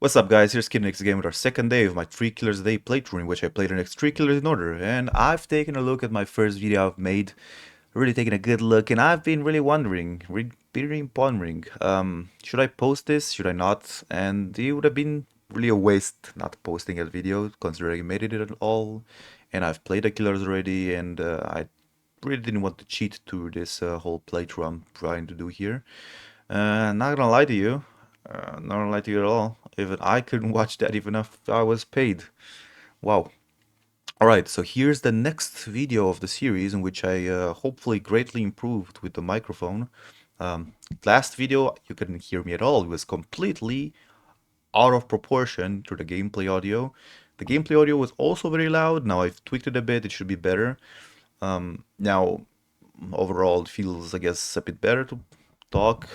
What's up guys, here's Kid Next Game with our second day of my 3 Killers a Day playthrough in which I played the next 3 killers in order, and I've taken a look at my first video I've made, really taken a good look, and I've been really wondering, really pondering, should I post this, should I not? And it would have been really a waste not posting that video, considering I made it at all, and I've played the killers already, and I really didn't want to cheat to this whole playthrough I'm trying to do here. Not gonna lie to you, not gonna lie to you at all. Even I couldn't watch that even if I was paid. Wow. Alright, so here's the next video of the series in which I hopefully greatly improved with the microphone. Last video, you couldn't hear me at all. It was completely out of proportion to the gameplay audio. The gameplay audio was also very loud. Now I've tweaked it a bit, it should be better. Now, overall, it feels, I guess, a bit better to talk.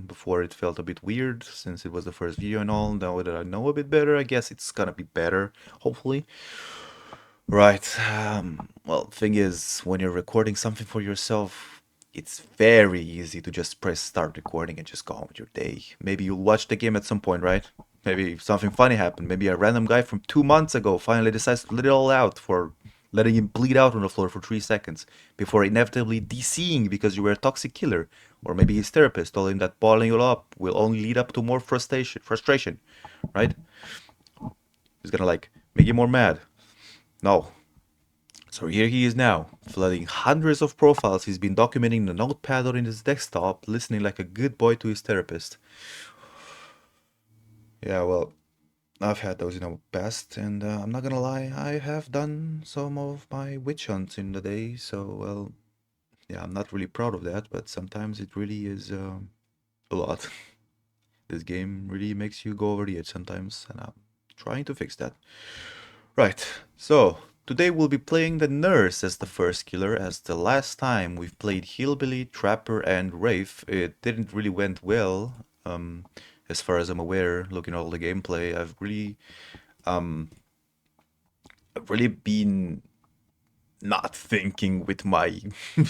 Before it felt a bit weird since it was the first video and all. Now that I know a bit better, I guess it's gonna be better, hopefully. Right. Well, thing is, when you're recording something for yourself, it's very easy to just press start recording and just go on with your day. Maybe you'll watch the game at some point, right? Maybe something funny happened. Maybe a random guy from 2 months ago finally decides to let it all out for letting him bleed out on the floor for 3 seconds before inevitably DCing because you were a toxic killer. Or maybe his therapist told him that bottling you up will only lead up to more frustration, right? He's gonna like make you more mad. No. So here he is now, flooding hundreds of profiles he's been documenting in the notepad or in his desktop, listening like a good boy to his therapist. Yeah, well, I've had those in the past, and I'm not gonna lie, I have done some of my witch hunts in the day, so, well, yeah, I'm not really proud of that, but sometimes it really is a lot. This game really makes you go over the edge sometimes, and I'm trying to fix that. Right, so today we'll be playing the nurse as the first killer, as the last time we've played Hillbilly, Trapper, and Wraith, it didn't really went well. As far as I'm aware, looking at all the gameplay, um, I've really been not thinking with my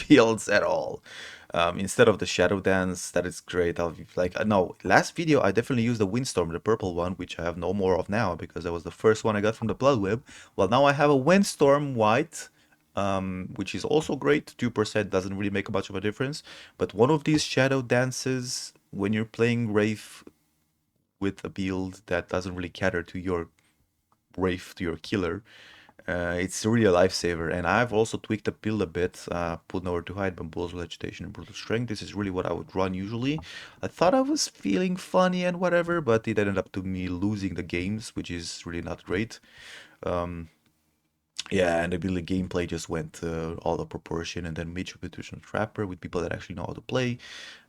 builds at all. Instead of the Shadow Dance, that is great. I'll be like, no, last video I definitely used the Windstorm, the purple one, which I have no more of now because that was the first one I got from the Blood Web. Well, now I have a Windstorm white, which is also great. 2% doesn't really make much of a difference. But one of these Shadow Dances, when you're playing Wraith with a build that doesn't really cater to your Wraith, to your killer, it's really a lifesaver, and I've also tweaked the build a bit, put nowhere to hide, bamboozle, agitation, and brutal strength. This is really what I would run usually. I thought I was feeling funny and whatever, but it ended up to me losing the games, which is really not great. Um, yeah, and the build gameplay just went all the proportion, and then mid competition trapper with people that actually know how to play.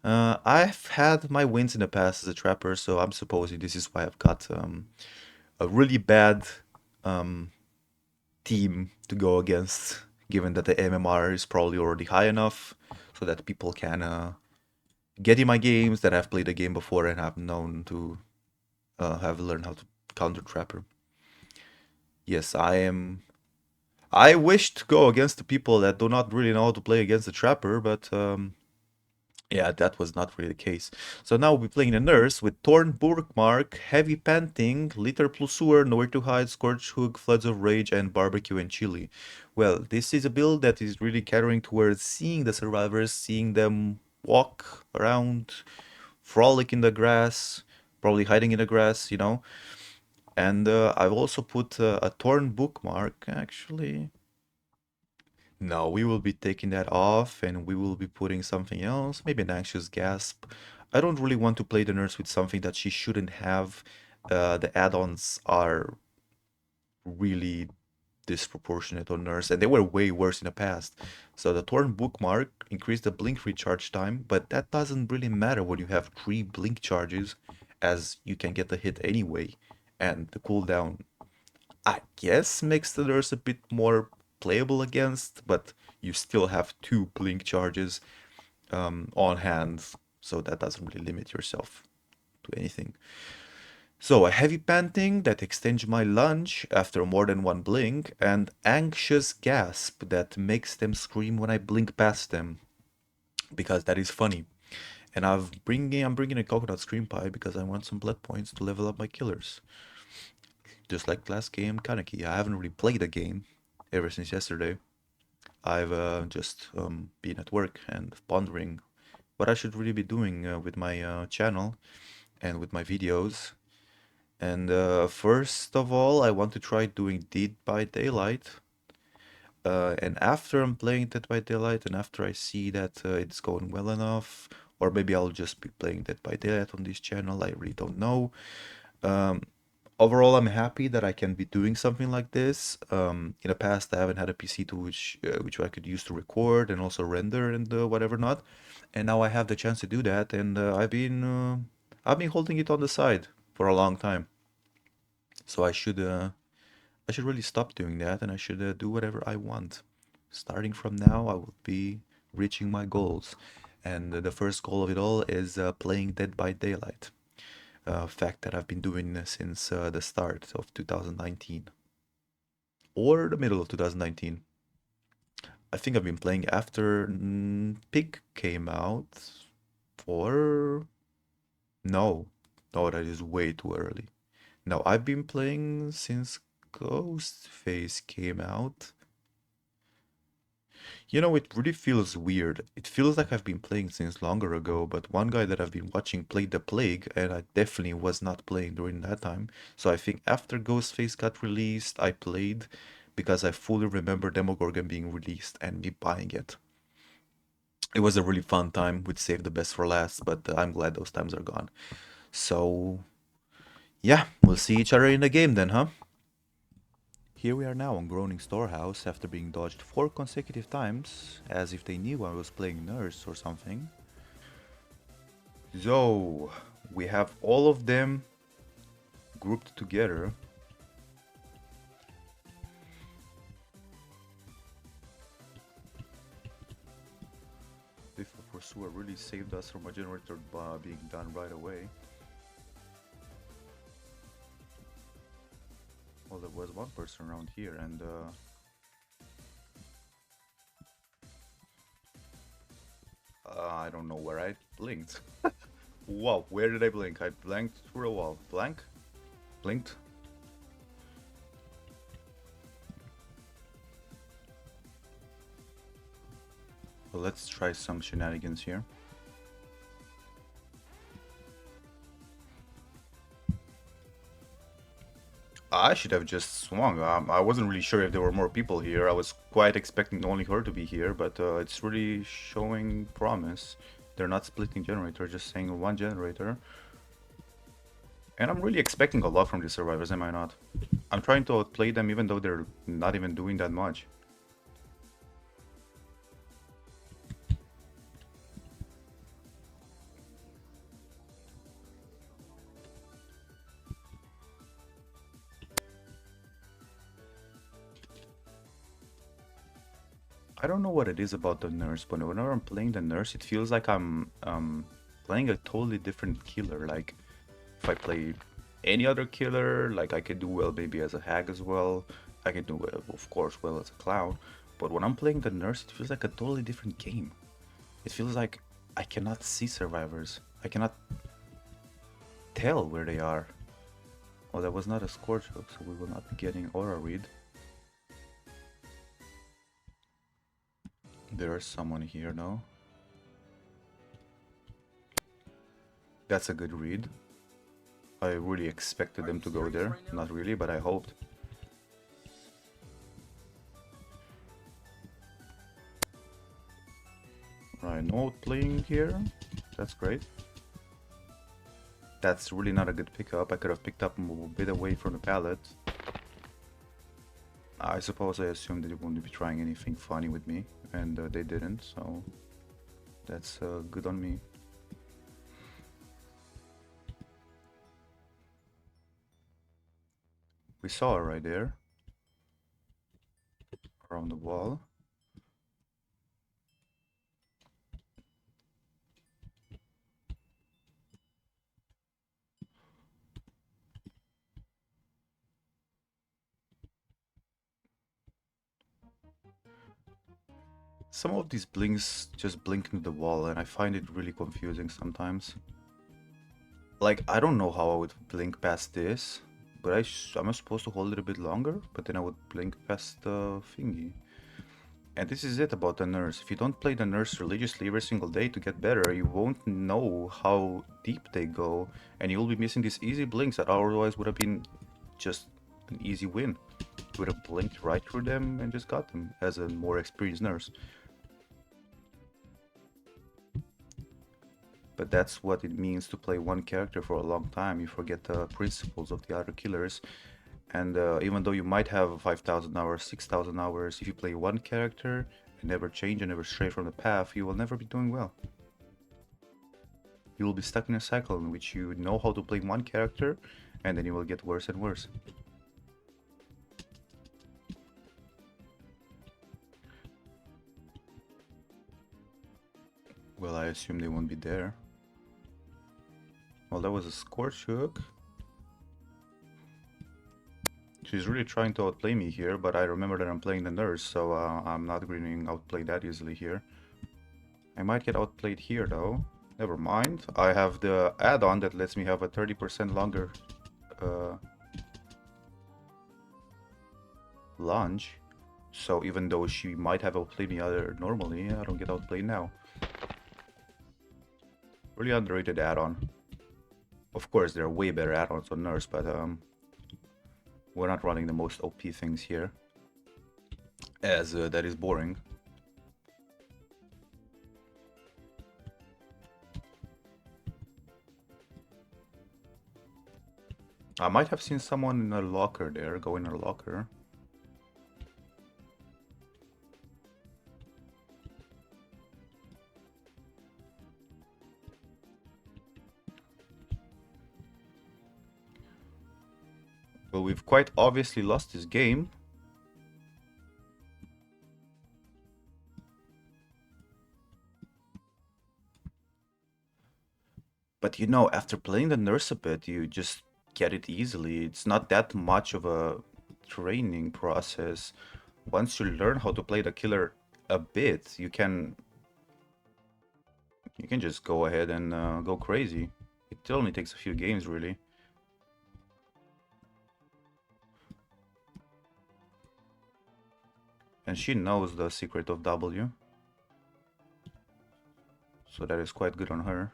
I've had my wins in the past as a trapper, so I'm supposing this is why I've got a really bad um, team to go against, given that the MMR is probably already high enough so that people can get in my games that have played the game before and have known to have learned how to counter Trapper. Yes, I am. I wish to go against the people that do not really know how to play against the Trapper, but yeah, that was not really the case. So now we'll be playing the nurse with Torn Bookmark, Heavy Panting, Litter plus Sewer, Nowhere to Hide, Scorch Hook, Floods of Rage, and Barbecue and Chili. Well, this is a build that is really catering towards seeing the survivors, seeing them walk around, frolic in the grass, probably hiding in the grass, you know. And I've also put a Torn Bookmark, actually. No, we will be taking that off and we will be putting something else, maybe an anxious gasp. I don't really want to play the nurse with something that she shouldn't have. The add-ons are really disproportionate on nurse, and they were way worse in the past. So the torn bookmark increased the blink recharge time, but that doesn't really matter when you have 3 blink charges, as you can get the hit anyway. And the cooldown, I guess, makes the nurse a bit more playable against, but you still have 2 blink charges on hand, so that doesn't really limit yourself to anything. So a heavy panting that extends my lunge after more than 1 blink, and anxious gasp that makes them scream when I blink past them, because that is funny. And I'm bringing a coconut screen pie because I want some blood points to level up my killers. Just like last game, Kaneki. I haven't really played the game ever since yesterday. I've just been at work and pondering what I should really be doing with my channel and with my videos. And first of all, I want to try doing Dead by Daylight. And after I'm playing Dead by Daylight, and after I see that it's going well enough, or maybe I'll just be playing Dead by Daylight on this channel, I really don't know. Um, Overall, I'm happy that I can be doing something like this. In the past, I haven't had a PC to which I could use to record and also render and whatever not. And now I have the chance to do that, and I've been holding it on the side for a long time. So I should really stop doing that, and I should do whatever I want. Starting from now, I will be reaching my goals, and the first goal of it all is playing Dead by Daylight. Fact that I've been doing since the start of 2019 or the middle of 2019. I think I've been playing after Pig came out, or no, no, that is way too early. No, I've been playing since Ghostface came out. You know, it really feels weird. It feels like I've been playing since longer ago, but one guy that I've been watching played The Plague, and I definitely was not playing during that time. So I think after Ghostface got released, I played because I fully remember Demogorgon being released and me buying it. It was a really fun time. We'd save the best for last, but I'm glad those times are gone. So, yeah, we'll see each other in the game then, huh? Here we are now on Groaning Storehouse after being dodged 4 consecutive times, as if they knew I was playing nurse or something. So, we have all of them grouped together. If a pursuer really saved us from a generator being done right away. Well, there was one person around here, and I don't know where I blinked. Wow, where did I blink? I blanked through a wall. Blank? Blinked? Well, let's try some shenanigans here. I should have just swung. I wasn't really sure if there were more people here. I was quite expecting only her to be here, but it's really showing promise. They're not splitting generator, just saying one generator. And I'm really expecting a lot from these survivors, am I not? I'm trying to outplay them even though they're not even doing that much. I don't know what it is about the nurse, but whenever I'm playing the nurse, it feels like I'm playing a totally different killer. Like, if I play any other killer, like I could do well maybe as a hag as well. I could do well, of course, well as a clown. But when I'm playing the nurse, it feels like a totally different game. It feels like I cannot see survivors. I cannot tell where they are. Well, that was not a scorch hook, so we will not be getting aura read. There is someone here, no? That's a good read. I really expected them to go there. Not really, but I hoped. Right, no playing here. That's great. That's really not a good pickup. I could have picked up a bit away from the pallet. I suppose I assumed that they wouldn't be trying anything funny with me, and they didn't, so that's good on me. We saw her right there, around the wall. Some of these blinks just blink into the wall, and I find it really confusing sometimes. Like, I don't know how I would blink past this, but am I supposed to hold it a bit longer? But then I would blink past the thingy. And this is it about the nurse. If you don't play the nurse religiously every single day to get better, you won't know how deep they go, and you'll be missing these easy blinks that otherwise would have been just an easy win. You would have blinked right through them and just got them as a more experienced nurse. But that's what it means to play one character for a long time. You forget the principles of the other killers. And even though you might have 5,000 hours, 6,000 hours, if you play one character and never change and never stray from the path, you will never be doing well. You will be stuck in a cycle in which you know how to play one character, and then you will get worse and worse. Well, I assume they won't be there. Well, that was a Scorch Hook. She's really trying to outplay me here, but I remember that I'm playing the nurse, so I'm not getting outplayed that easily here. I might get outplayed here though. Never mind. I have the add-on that lets me have a 30% longer lunge. So even though she might have outplayed me other normally, I don't get outplayed now. Really underrated add-on. Of course, there are way better add-ons on Nurse, but we're not running the most OP things here, as that is boring. I might have seen someone in a locker there, go in a locker. Well, we've quite obviously lost this game. But you know, after playing the nurse a bit, you just get it easily. It's not that much of a training process. Once you learn how to play the killer a bit, you can just go ahead and go crazy. It only takes a few games, really. And she knows the secret of W. So that is quite good on her.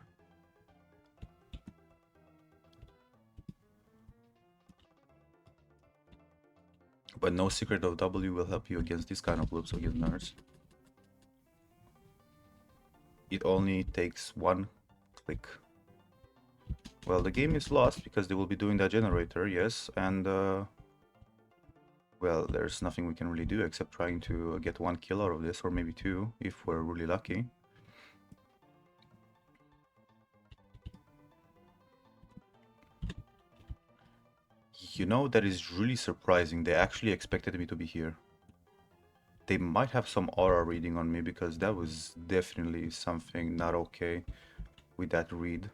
But no secret of W will help you against this kind of loops against Nurse. It only takes one click. Well, the game is lost because they will be doing that generator, yes, and well, there's nothing we can really do except trying to get one kill out of this, or maybe two, if we're really lucky. You know, that is really surprising. They actually expected me to be here. They might have some aura reading on me because that was definitely something not okay with that read.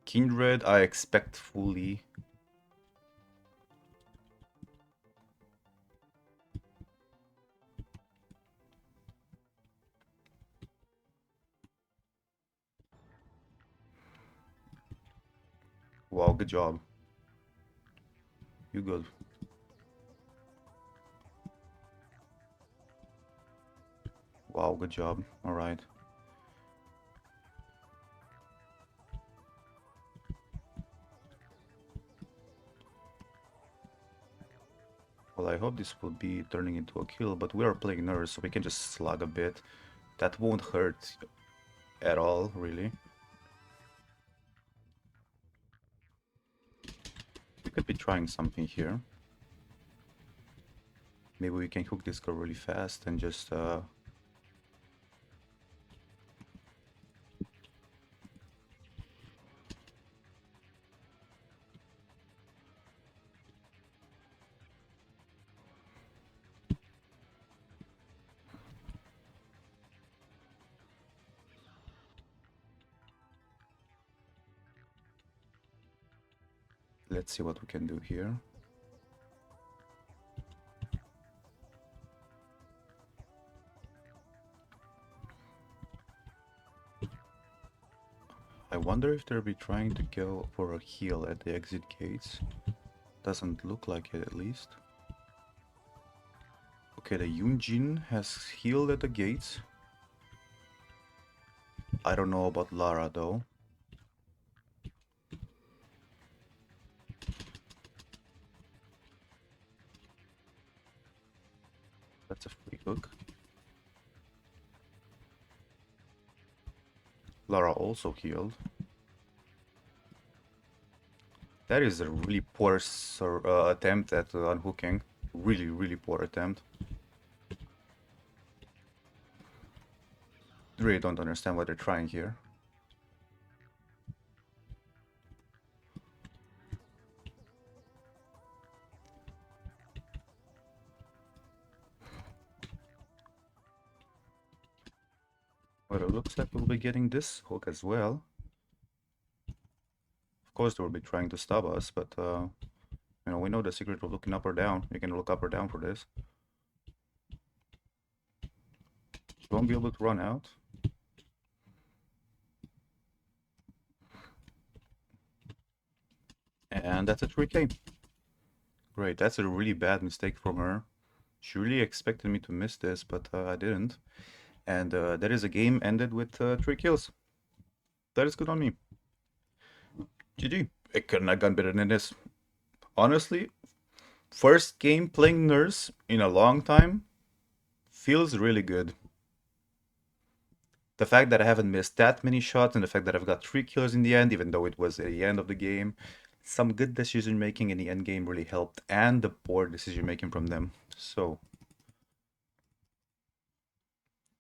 Kindred, I expect fully. Wow, good job. You good. Wow, good job. Alright. Well, I hope this will be turning into a kill, but we are playing nurse, so we can just slug a bit. That won't hurt at all, really. We could be trying something here. Maybe we can hook this girl really fast and just let's see what we can do here. wonder if they'll be trying to go for a heal at the exit gates. Doesn't look like it, at least. Okay, the Yunjin has healed at the gates. I don't know about Lara though. That's a free hook. Lara also healed. That is a really poor attempt at unhooking. Really, really poor attempt. Really don't understand what they're trying here. But it looks like we'll be getting this hook as well. Of course, they will be trying to stop us, but you know, we know the secret of looking up or down. You can look up or down for this. You won't be able to run out. And that's a 3K. Great, that's a really bad mistake from her. She really expected me to miss this, but I didn't. And that is a game ended with 3 kills. That is good on me. GG. It couldn't have gone better than this. Honestly, first game playing nurse in a long time feels really good. The fact that I haven't missed that many shots and the fact that I've got 3 kills in the end, even though it was at the end of the game, some good decision making in the end game really helped, and the poor decision making from them. So,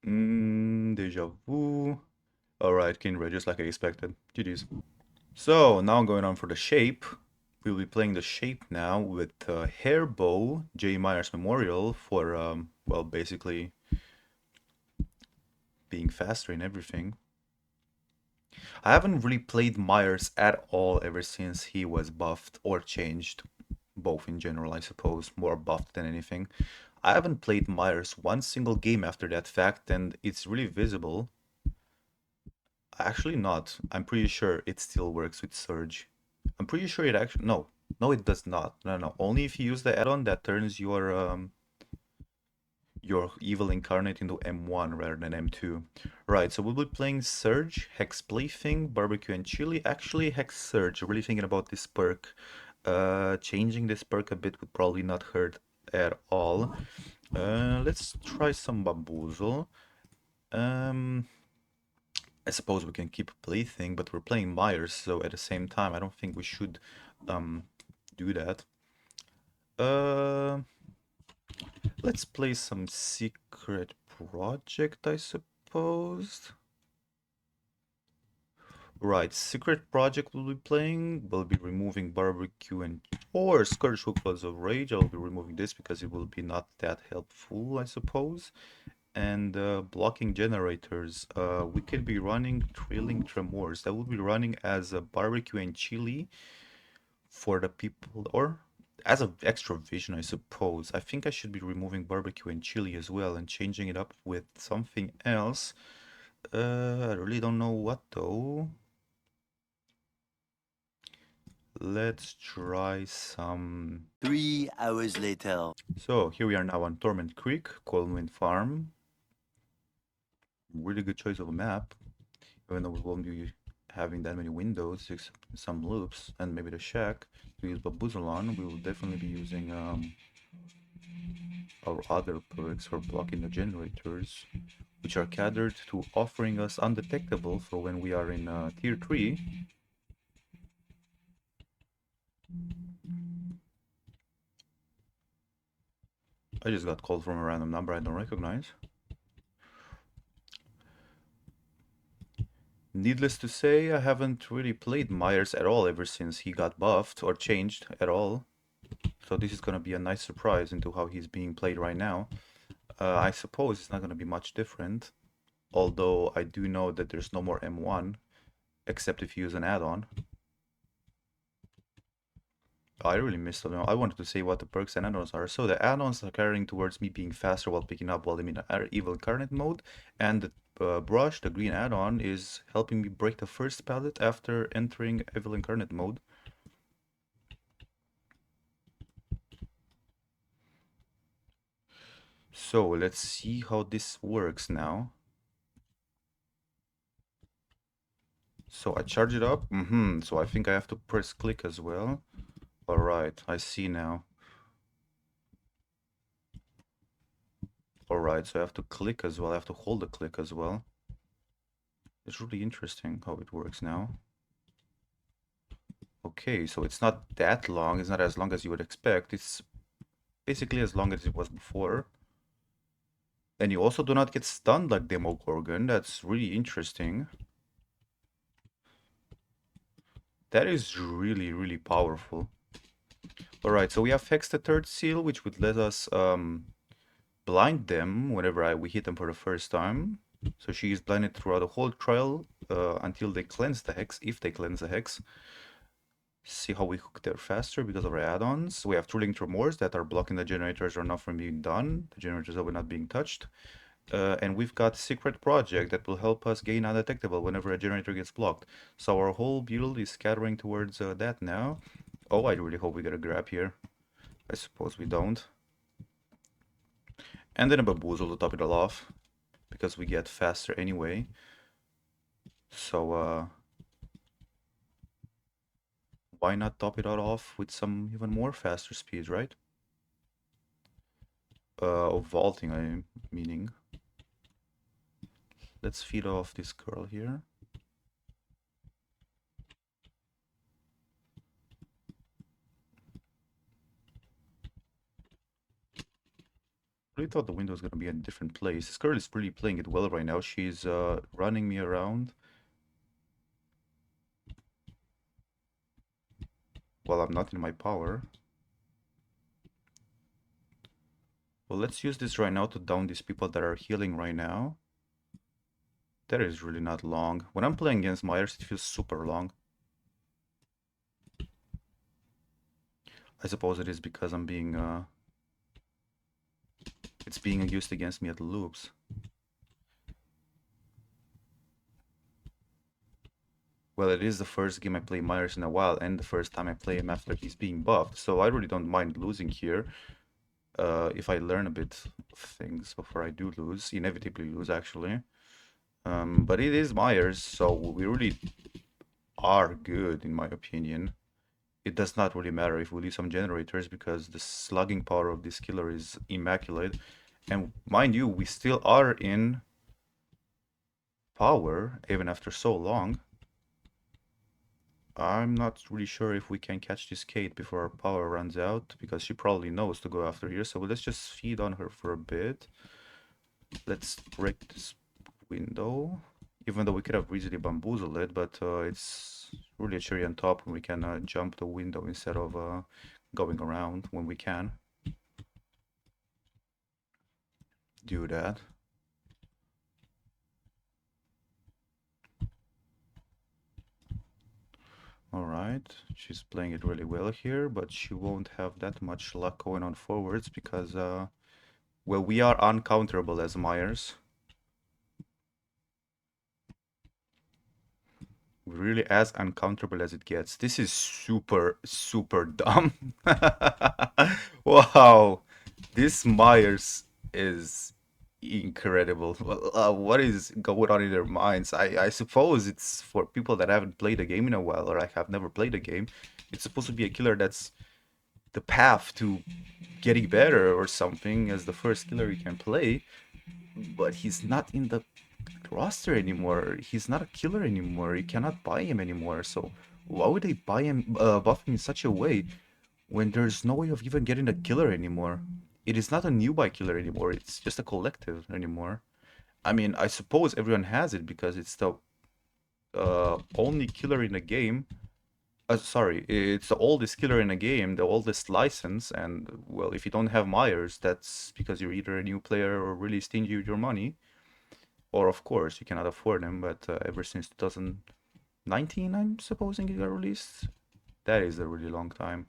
deja vu. Alright, Kinra, just like I expected. GG's. So, now I'm going on for the shape. We'll be playing the shape now with Hair Bow, J. Myers Memorial, for, well, basically being faster in everything. I haven't really played Myers at all ever since he was buffed or changed. Both in general, I suppose, more buffed than anything. I haven't played Myers one single game after that fact, and it's really visible. Actually not. I'm pretty sure it still works with Surge. I'm pretty sure it actually... No. No, it does not. No, no. Only if you use the add-on that turns your evil incarnate into M1 rather than M2. Right, so we'll be playing Surge, Hex Plaything, Barbecue and Chili. Actually, Hex Surge, really thinking about this perk. Changing this perk a bit would probably not hurt at all. Let's try some Bamboozle. I suppose we can keep Plaything, but we're playing Myers, so at the same time, I don't think we should do that. Let's play some Secret Project, I suppose. Right, Secret Project we'll be playing. We'll be removing Barbecue and or Scourge Hook Floods of Rage. I'll be removing this because it will be not that helpful, I suppose. And blocking generators. We could be running Trailing Tremors. That will be running as a Barbecue and Chili for the people, or as an extra vision, I suppose. I think I should be removing Barbecue and Chili as well and changing it up with something else. I really don't know what though. Let's try some... 3 hours later. So here we are now on Torment Creek, Coldwind Farm. Really good choice of a map, even though we won't be having that many windows, except some loops, and maybe the shack to use Baboozle on. We will definitely be using our other perks for blocking the generators, which are catered to offering us undetectable for when we are in tier 3. I just got called from a random number I don't recognize. Needless to say, I haven't really played Myers at all ever since he got buffed or changed at all. So this is going to be a nice surprise into how he's being played right now. I suppose it's not going to be much different. Although I do know that there's no more M1, except if you use an add-on. I really missed them. I wanted to say what the perks and add-ons are. So the add-ons are carrying towards me being faster while picking up while I'm in evil incarnate mode, and the brush, the green add-on, is helping me break the first pallet after entering evil incarnate mode. So let's see how this works now. So I charge it up. So I think I have to press click as well. All right, I see now. All right, so I have to click as well. I have to hold the click as well. It's really interesting how it works now. Okay, so it's not that long. It's not as long as you would expect. It's basically as long as it was before. And you also do not get stunned like Demogorgon. That's really interesting. That is really, really powerful. Alright, so we have Hex the third seal, which would let us blind them whenever we hit them for the first time. So she is blinded throughout the whole trial until they cleanse the Hex, if they cleanse the Hex. See how we hook there faster because of our add-ons. We have True Tremors that are blocking the generators or not from being done. The generators are not being touched. And we've got Secret Project that will help us gain Undetectable whenever a generator gets blocked. So our whole build is scattering towards that now. Oh, I really hope we get a grab here. I suppose we don't. And then a Bamboozle to top it all off, because we get faster anyway. So, why not top it all off with some even more faster speed, right? Of vaulting, I'm meaning. Let's feed off this girl here. I really thought the window was going to be in a different place. This girl is really playing it well right now. She's running me around while I'm not in my power. Well, let's use this right now to down these people that are healing right now. That is really not long. When I'm playing against Myers, it feels super long. I suppose it is because I'm being, it's being used against me at the loops. Well, it is the first game I play Myers in a while, and the first time I play him after he's being buffed, so I really don't mind losing here. If I learn a bit of things before I do lose, inevitably lose actually. But it is Myers, so we really are good in my opinion. It does not really matter if we lose some generators because the slugging power of this killer is immaculate. And mind you, we still are in power even after so long. I'm not really sure if we can catch this Kate before our power runs out, because she probably knows to go after here. So let's just feed on her for a bit. Let's break this window, even though we could have easily bamboozled it, but it's really a cherry on top when we can jump the window instead of going around when we can. Do that. Alright, she's playing it really well here, but she won't have that much luck going on forwards because, well, we are uncounterable as Myers. Really as uncountable as it gets. This is super, super dumb. Wow, this Myers is incredible. Well, what is going on in their minds? I suppose it's for people that haven't played a game in a while, or I have never played a game. It's supposed to be a killer that's the path to getting better or something as the first killer you can play, but he's not in the roster anymore. He's not a killer anymore. You cannot buy him anymore. So why would they buy him, buff him in such a way when there's no way of even getting a killer anymore? It is not a new buy killer anymore. It's just a collective anymore. I mean, I suppose everyone has it because it's the only killer in the game. Sorry, it's the oldest killer in the game, the oldest license, and well, if you don't have Myers, that's because you're either a new player or really stingy with your money. Or of course, you cannot afford them, but ever since 2019, I'm supposing it got released. That is a really long time.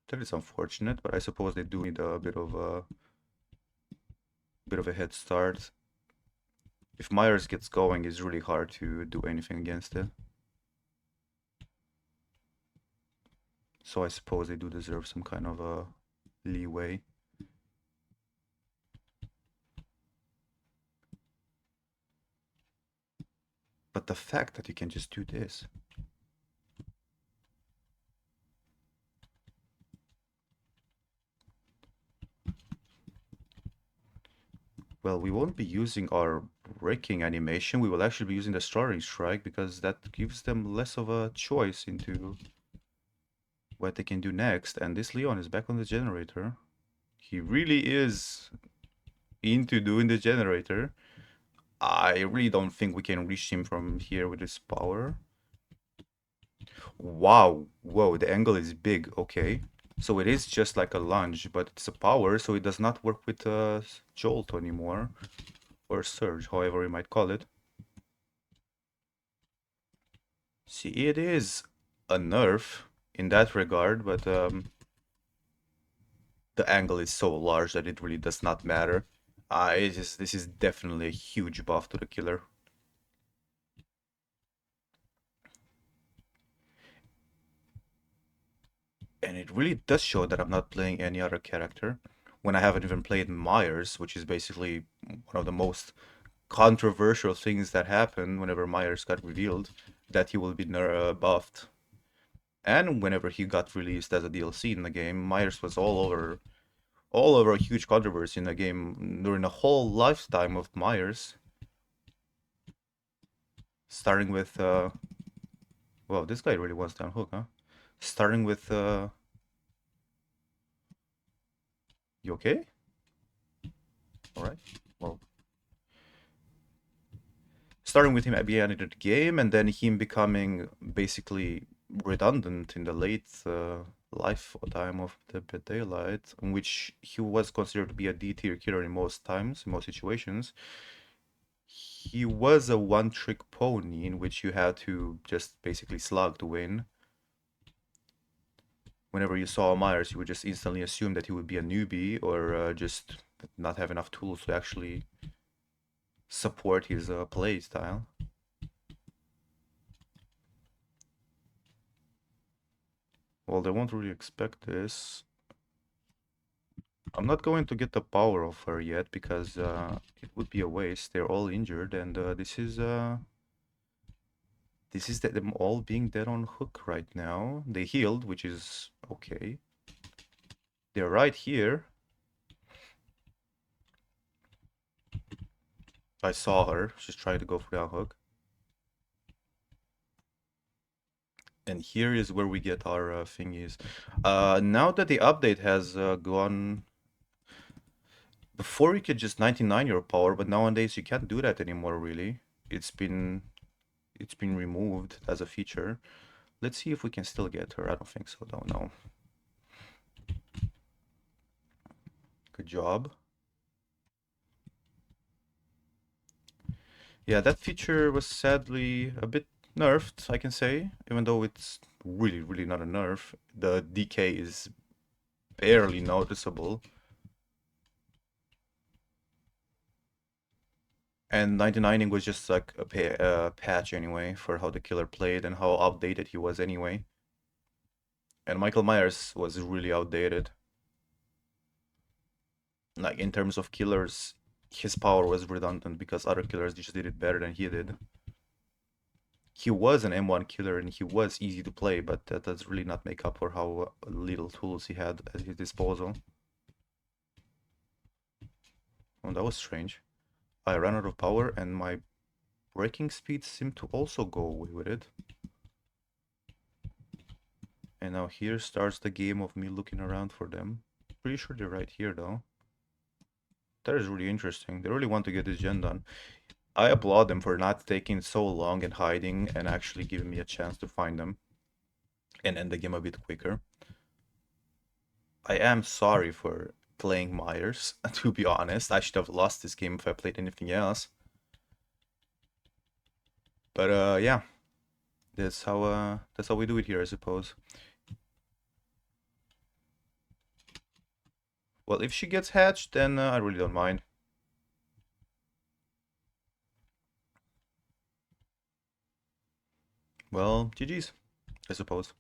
That is unfortunate, but I suppose they do need a bit of a head start. If Myers gets going, it's really hard to do anything against it. So I suppose they do deserve some kind of a leeway. But the fact that you can just do this. Well, we won't be using our breaking animation. We will actually be using the starting strike because that gives them less of a choice into what they can do next. And this Leon is back on the generator. He really is into doing the generator. I really don't think we can reach him from here with his power. Wow, whoa, the angle is big, okay. So it is just like a lunge, but it's a power, so it does not work with jolt anymore. Or surge, however we might call it. See, it is a nerf in that regard, but the angle is so large that it really does not matter. This is definitely a huge buff to the killer. And it really does show that I'm not playing any other character when I haven't even played Myers, which is basically one of the most controversial things that happened whenever Myers got revealed, that he will be buffed. And whenever he got released as a DLC in the game, Myers was all over a huge controversy in the game during the whole lifetime of Myers, starting with well, this guy really wants to unhook, huh? Starting with you okay? All right. Well, starting with him at the end of the game, and then him becoming basically redundant in the late lifetime of the Daylight, in which he was considered to be a D tier killer in most times, in most situations. He was a one-trick pony in which you had to just basically slug to win. Whenever you saw Myers, you would just instantly assume that he would be a newbie or just not have enough tools to actually support his play style. Well, they won't really expect this. I'm not going to get the power of her yet because it would be a waste. They're all injured, and this is them all being dead on hook right now. They healed, which is okay. They're right here. I saw her. She's trying to go for the hook. And here is where we get our thingies. Now that the update has gone, before you could just 99 your power, but nowadays you can't do that anymore. Really, it's been it's been removed as a feature. Let's see if we can still get her. I don't think so. Don't know. Good job. Yeah, that feature was sadly a bit nerfed, I can say, even though it's really not a nerf. The decay is barely noticeable. And 99ing was just like a patch anyway for how the killer played and how outdated he was anyway. And Michael Myers was really outdated. Like in terms of killers, his power was redundant because other killers just did it better than he did. He was an M1 killer and he was easy to play, but that does really not make up for how little tools he had at his disposal. Oh, that was strange. I ran out of power and my braking speed seemed to also go away with it. And now here starts the game of me looking around for them. Pretty sure they're right here though. That is really interesting. They really want to get this gen done. I applaud them for not taking so long and hiding and actually giving me a chance to find them and end the game a bit quicker. I am sorry for playing Myers, to be honest. I should have lost this game if I played anything else. But yeah, that's how we do it here, I suppose. Well, if she gets hatched, then I really don't mind. Well, GG's, I suppose.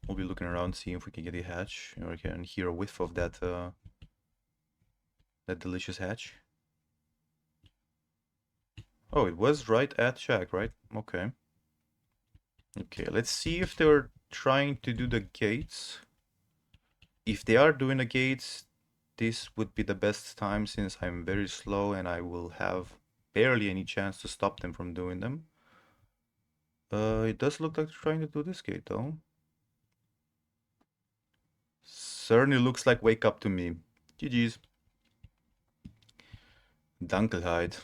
We'll be looking around, seeing if we can get a hatch, or we can hear a whiff of that delicious hatch. Oh, it was right at Shack, right? Okay. Okay, let's see if they're trying to do the gates. If they are doing the gates, this would be the best time since I'm very slow and I will have barely any chance to stop them from doing them. It does look like they're trying to do this gate though. Certainly looks like wake up to me. GG's. Dunkelheit.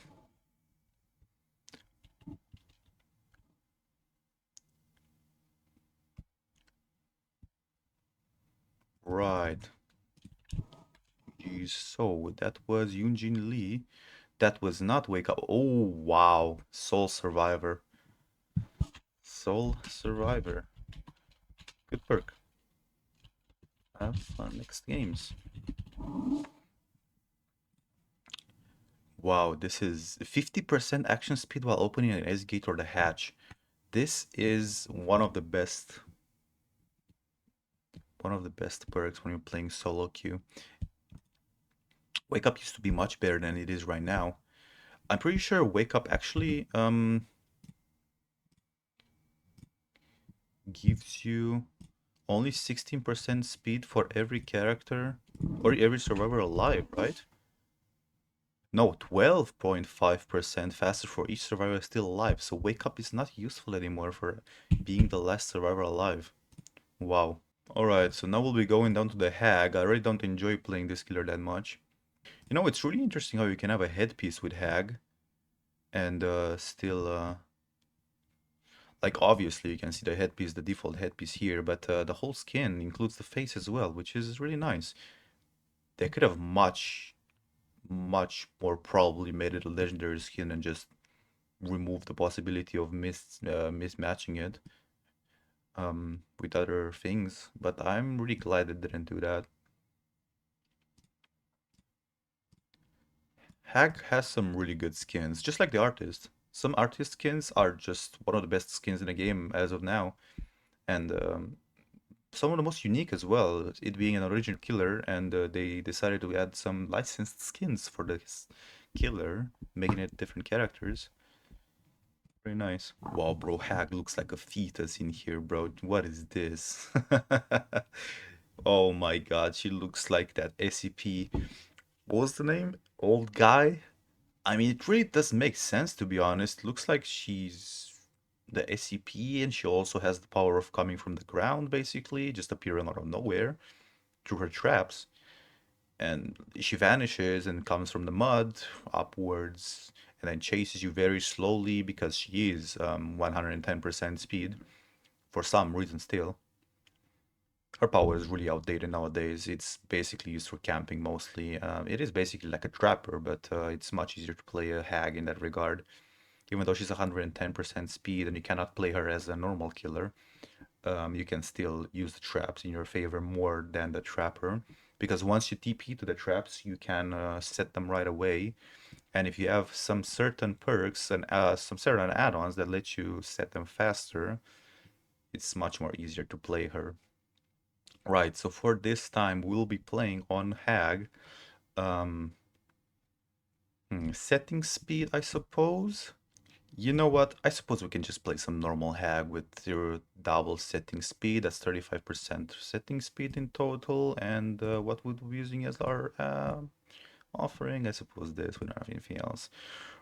Right. Geez. So that was Yoonjin Lee. That was not wake up. Oh wow. Soul Survivor. Soul Survivor. Good perk. Have fun next games. Wow, this is 50% action speed while opening an S gate or the hatch. This is one of the best perks when you're playing solo queue. Wake up used to be much better than it is right now. I'm pretty sure wake up actually gives you only 16% speed for every character or every survivor alive, right? No, 12.5% faster for each survivor still alive. So wake up is not useful anymore for being the last survivor alive. Wow. Alright, so now we'll be going down to the Hag. I really don't enjoy playing this killer that much. You know, it's really interesting how you can have a headpiece with Hag and still, like obviously you can see the headpiece, the default headpiece here, but the whole skin includes the face as well, which is really nice. They could have much more probably made it a legendary skin and just remove the possibility of mismatching it with other things, but I'm really glad they didn't do that. Hag has some really good skins, just like the artist. Some artist skins are just one of the best skins in the game as of now, and some of the most unique as well, it being an original killer, and they decided to add some licensed skins for this killer, making it different characters. Very nice. Wow, bro, Hag looks like a fetus in here, bro. What is this? Oh my god, she looks like that SCP. What was the name? Old guy? I mean, it really does make sense to be honest. Looks like she's the SCP and she also has the power of coming from the ground, basically, just appearing out of nowhere through her traps. And she vanishes and comes from the mud upwards and then chases you very slowly because she is 110% speed for some reason still. Her power is really outdated nowadays. It's basically used for camping mostly. It is basically like a trapper, but it's much easier to play a hag in that regard. Even though she's 110% speed and you cannot play her as a normal killer, you can still use the traps in your favor more than the trapper. Because once you TP to the traps, you can set them right away. And if you have some certain perks and some certain add-ons that let you set them faster, it's much more easier to play her. Right, so for this time, we'll be playing on Hag. Um, Setting speed, I suppose. You know what? I suppose we can just play some normal Hag with your double setting speed. That's 35% setting speed in total. And what would we be using as our offering? I suppose this. We don't have anything else.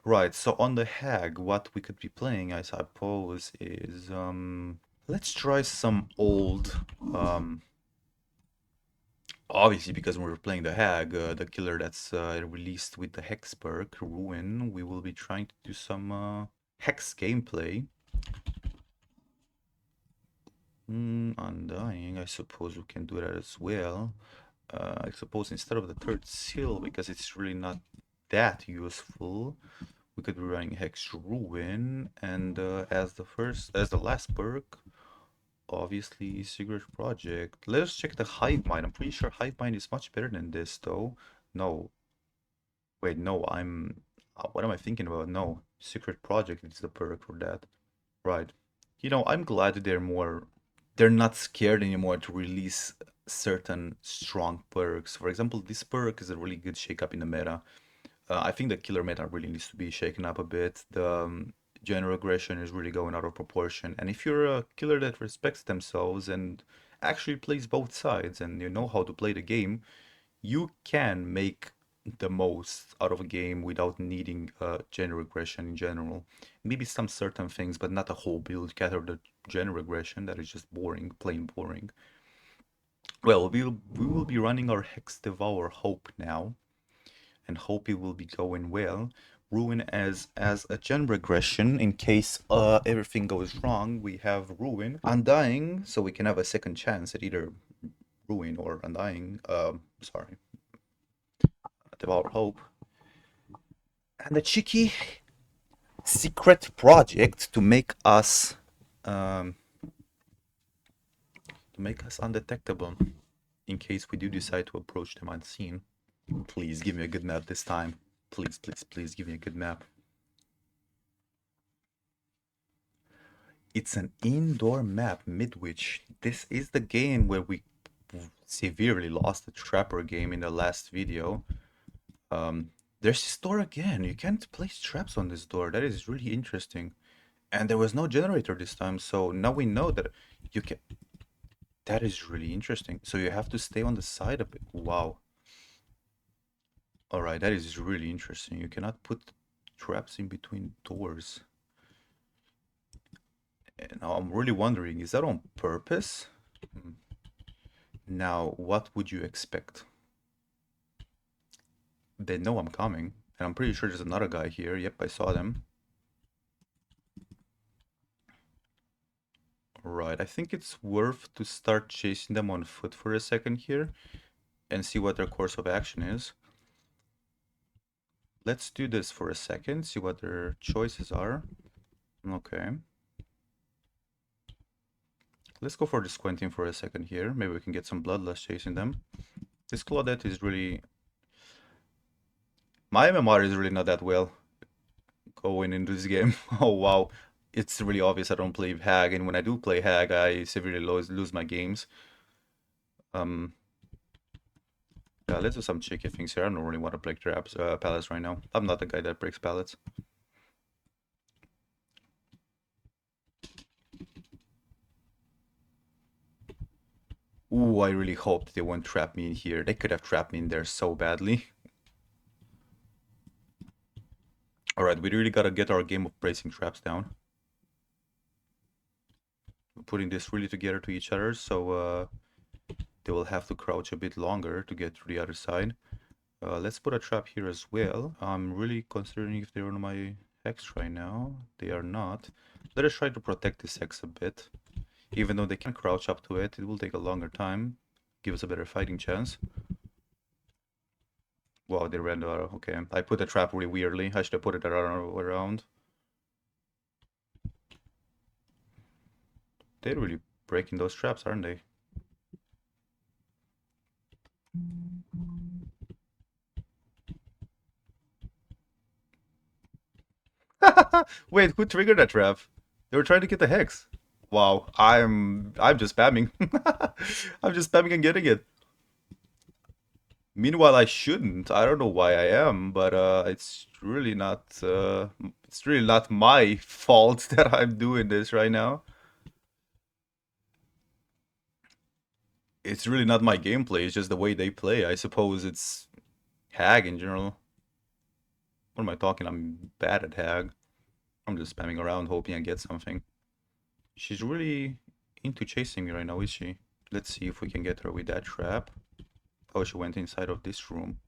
Right, so on the Hag, what we could be playing, I suppose, is let's try some old obviously, because we're playing the Hag, the killer that's released with the Hex perk, Ruin, we will be trying to do some Hex gameplay. Undying, I suppose we can do that as well. I suppose instead of the third seal, because it's really not that useful, we could be running Hex Ruin, and as the last perk, Obviously, secret project. Let's check the hive mind. I'm pretty sure hive mind is much better than this, though. No, wait, no, what am I thinking about? No, secret project is the perk for that. Right. I'm glad that they're not scared anymore to release certain strong perks. For example, this perk is a really good shake-up in the meta. I think the killer meta really needs to be shaken up a bit. The general aggression is really going out of proportion. And if you're a killer that respects themselves and actually plays both sides and you know how to play the game, you can make the most out of a game without needing general aggression in general. Maybe some certain things, but not a whole build cater the general aggression. That is just boring, plain boring. Well, we will be running our Hex Devour Hope now, and hope it will be going well. Ruin as a general aggression in case everything goes wrong. We have Ruin, Undying, so we can have a second chance at either Ruin or Undying. Sorry, Devour Hope. And a cheeky secret project um, to make us undetectable in case we do decide to approach them unseen. Please give me a good map this time. Please, please, please give me a good map. It's an indoor map, Midwich. This is the game where we severely lost the Trapper game in the last video. There's this door again. You can't place traps on this door. That is really interesting. And there was no generator this time, so now we know that you can. That is really interesting. So you have to stay on the side a bit. Wow. All right, that is really interesting. You cannot put traps in between doors. And now I'm really wondering, is that on purpose? Hmm. Now, what would you expect? They know I'm coming, and I'm pretty sure there's another guy here. Yep, I saw them. Right, I think it's worth to start chasing them on foot for a second here and see what their course of action is. Let's do this for a second, see what their choices are. Okay. Let's go for the squinting for a second here. Maybe we can get some bloodlust chasing them. This Claudette is really... My MMR is really not that well going into this game. Oh wow. It's really obvious I don't play Hag, and when I do play Hag, I severely lose my games. Um, yeah, let's do some tricky things here. I don't really want to break traps, pallets right now. I'm not the guy that breaks pallets. Ooh, I really hoped they won't trap me in here. They could have trapped me in there so badly. Alright, we really gotta get our game of bracing traps down. We're putting this really together to each other, so they will have to crouch a bit longer to get to the other side. Let's put a trap here as well. I'm really considering if they're on my hex right now. They are not. Let us try to protect this hex a bit. Even though they can crouch up to it, it will take a longer time. Give us a better fighting chance. Wow, they ran out. Okay, I put the trap really weirdly. I should have put it around. They're really breaking those traps, aren't they? Wait, who triggered that trap? They were trying to get the hex. Wow, I'm just spamming. I'm just spamming and getting it. Meanwhile, I shouldn't. I don't know why I am, but it's really not my fault that I'm doing this right now. It's really not my gameplay, it's just the way they play. I suppose it's Hag in general. What am I talking? I'm bad at Hag. I'm just spamming around hoping I get something. She's really into chasing me right now, is she? Let's see if we can get her with that trap. Oh, she went inside of this room.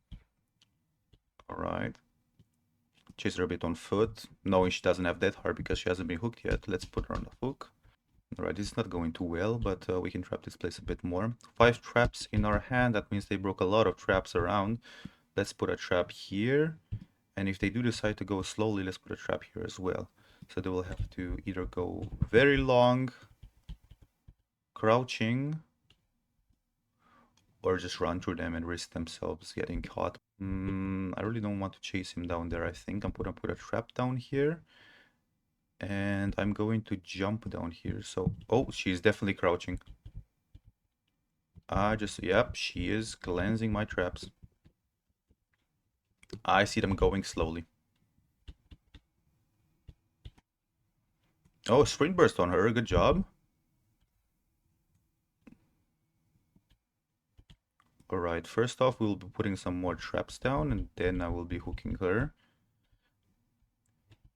Alright. Chase her a bit on foot, knowing she doesn't have that heart because she hasn't been hooked yet. Let's put her on the hook. Alright, this is not going too well, but we can trap this place a bit more. 5 traps in our hand, that means they broke a lot of traps around. Let's put a trap here. And if they do decide to go slowly, let's put a trap here as well. So they will have to either go very long crouching or just run through them and risk themselves getting caught. I really don't want to chase him down there. I think I'm gonna put a trap down here. And I'm going to jump down here. So, oh, she's definitely crouching. Yep, she is cleansing my traps. I see them going slowly. Oh, sprint burst on her. Good job. Alright, first off, we'll be putting some more traps down, and then I will be hooking her.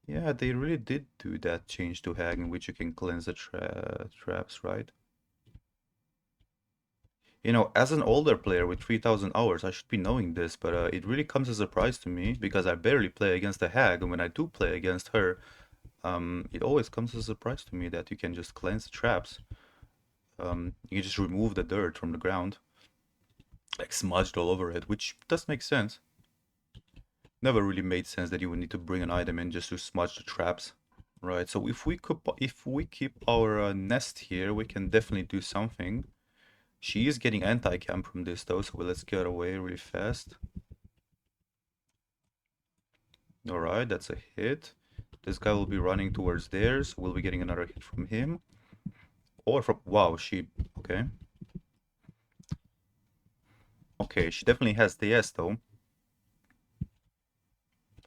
Yeah, they really did do that change to Hag in which you can cleanse the traps, right? You know, as an older player with 3000 hours, I should be knowing this, but it really comes as a surprise to me because I barely play against the Hag, and when I do play against her, it always comes as a surprise to me that you can just cleanse the traps. You can just remove the dirt from the ground, like smudged all over it, which does make sense. Never really made sense that you would need to bring an item in just to smudge the traps. Right, so if we keep our nest here, we can definitely do something. She is getting anti-cam from this though, so let's get away really fast. Alright, that's a hit. This guy will be running towards theirs. We'll be getting another hit from him. Or from... Wow, she... Okay. Okay, she definitely has DS though.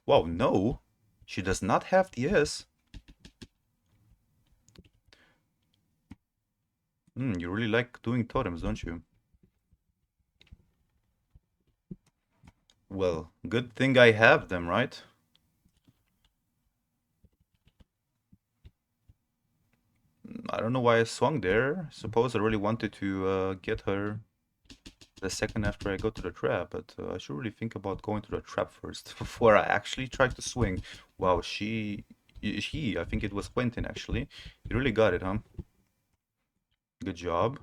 Wow, no. She does not have DS. You really like doing totems, don't you? Well, good thing I have them, right? I don't know why I swung there. Suppose I really wanted to get her the second after I go to the trap, but I should really think about going to the trap first before I actually try to swing. Wow, I think it was Quentin actually. You really got it, huh? Good job.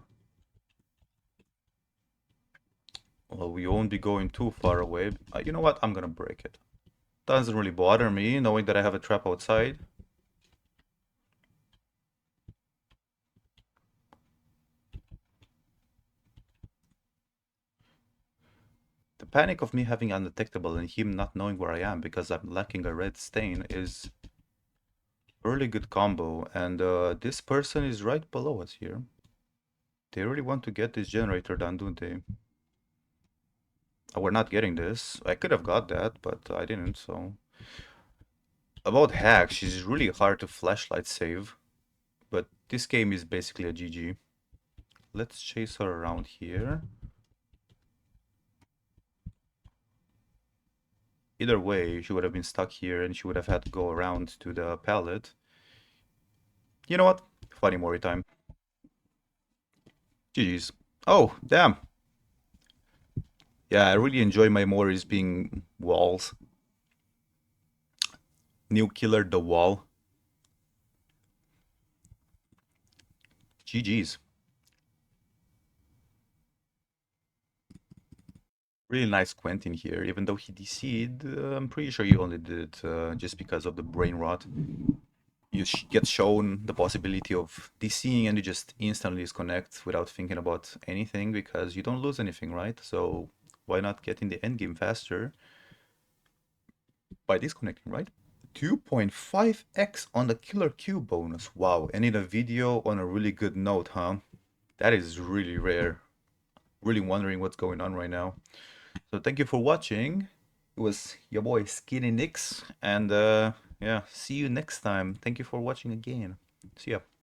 Well, we won't be going too far away. You know what? I'm gonna break it. Doesn't really bother me knowing that I have a trap outside. The panic of me having undetectable and him not knowing where I am because I'm lacking a red stain is a really good combo. And this person is right below us here. They really want to get this generator done, don't they? We're not getting this. I could have got that, but I didn't, so... About Hack, she's really hard to flashlight save. But this game is basically a GG. Let's chase her around here. Either way, she would have been stuck here and she would have had to go around to the pallet. You know what? Funny Mori time. GG's. Oh, damn. Yeah, I really enjoy my Moris being walls. New killer the wall. GG's. Really nice Quentin here, even though he DC'd. I'm pretty sure he only did it just because of the brain rot. You get shown the possibility of DCing and you just instantly disconnect without thinking about anything because you don't lose anything, right? So why not get in the end game faster by disconnecting, right? 2.5x on the Killer Q bonus. Wow, and in a video on a really good note, huh? That is really rare. Really wondering what's going on right now. So thank you for watching. It was your boy Skinny Nix, and yeah, see you next time. Thank you for watching again. See ya.